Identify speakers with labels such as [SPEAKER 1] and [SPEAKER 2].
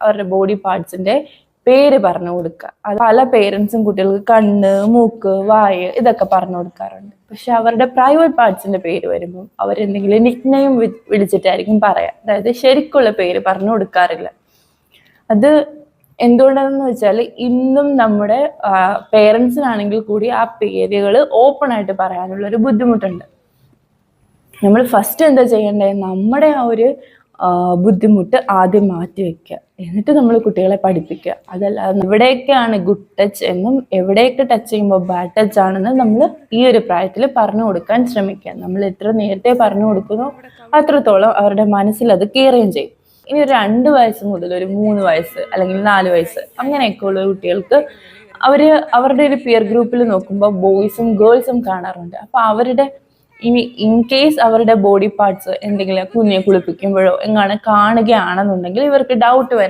[SPEAKER 1] അവരുടെ ബോഡി പാർട്സിന്റെ പേര് പറഞ്ഞു കൊടുക്കുക. അത് പല പേരൻസും കുട്ടികൾക്ക് കണ്ണ്, മൂക്ക്, വായ് ഇതൊക്കെ പറഞ്ഞു കൊടുക്കാറുണ്ട്. പക്ഷെ അവരുടെ പ്രൈവറ്റ് പാർട്സിന്റെ പേര് വരുമ്പോൾ അവരെന്തെങ്കിലും നിക്നെയിം വിളിച്ചിട്ടായിരിക്കും പറയാം. അതായത് ശരിക്കുള്ള പേര് പറഞ്ഞു കൊടുക്കാറില്ല. അത് എന്തുകൊണ്ടാണെന്ന് വെച്ചാൽ ഇന്നും നമ്മുടെ പേരൻസിനാണെങ്കിൽ കൂടി ആ പേരുകൾ ഓപ്പൺ ആയിട്ട് പറയാനുള്ള ഒരു ബുദ്ധിമുട്ടുണ്ട്. നമ്മൾ ഫസ്റ്റ് എന്താ ചെയ്യേണ്ടത്, നമ്മുടെ ആ ഒരു ബുദ്ധിമുട്ട് ആദ്യം മാറ്റി വെക്കുക, എന്നിട്ട് നമ്മൾ കുട്ടികളെ പഠിപ്പിക്കുക. അതല്ലാതെ എവിടെയൊക്കെയാണ് ഗുഡ് ടച്ച് എന്നും എവിടെയൊക്കെ ടച്ച് ചെയ്യുമ്പോൾ ബാഡ് ടച്ച് ആണെന്നും നമ്മൾ ഈ ഒരു പ്രായത്തിൽ പറഞ്ഞു കൊടുക്കാൻ ശ്രമിക്കുക. നമ്മൾ എത്ര നേരത്തെ പറഞ്ഞു കൊടുക്കുന്നോ അത്രത്തോളം അവരുടെ മനസ്സിൽ അത് കയറുകയും ചെയ്യും. ഇനി ഒരു 2 വയസ്സ് മുതൽ ഒരു 3 വയസ്സ് അല്ലെങ്കിൽ 4 വയസ്സ് അങ്ങനെയൊക്കെ ഉള്ള കുട്ടികൾക്ക് അവരുടെ ഒരു പിയർ ഗ്രൂപ്പിൽ നോക്കുമ്പോൾ ബോയ്സും ഗേൾസും കാണാറുണ്ട്. അപ്പൊ അവരുടെ ഇനി ഇൻ കേസ് അവരുടെ ബോഡി പാർട്സ് എന്തെങ്കിലും കുഞ്ഞെ കുളിപ്പിക്കുമ്പോഴോ എങ്ങാണ് കാണുകയാണെന്നുണ്ടെങ്കിൽ ഇവർക്ക് ഡൗട്ട് വരാം.